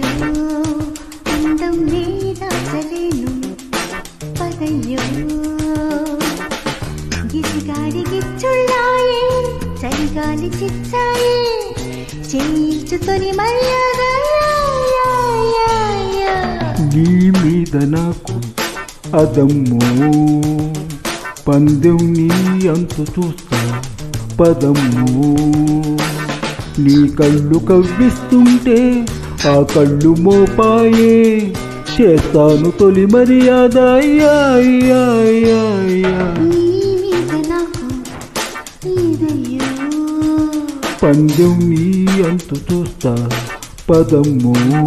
అయ్యో అందం నేదాచలేను పదయ్యో గిసిగాడి గిచ్చుళ్ళాయే చలిగాలి చిచ్చాయే చేయించుతోని మర్యాద నీ మీద నాకు అదమ్మో పందెం నీ అంతు చూస్తా పదమ్మో నీ కళ్ళు కవ్విస్తుంటే ఆ కళ్ళు మోపాయే చేస్తాను తొలి మర్యాద పందెం నీ అంతు చూస్తా పదమ్మో.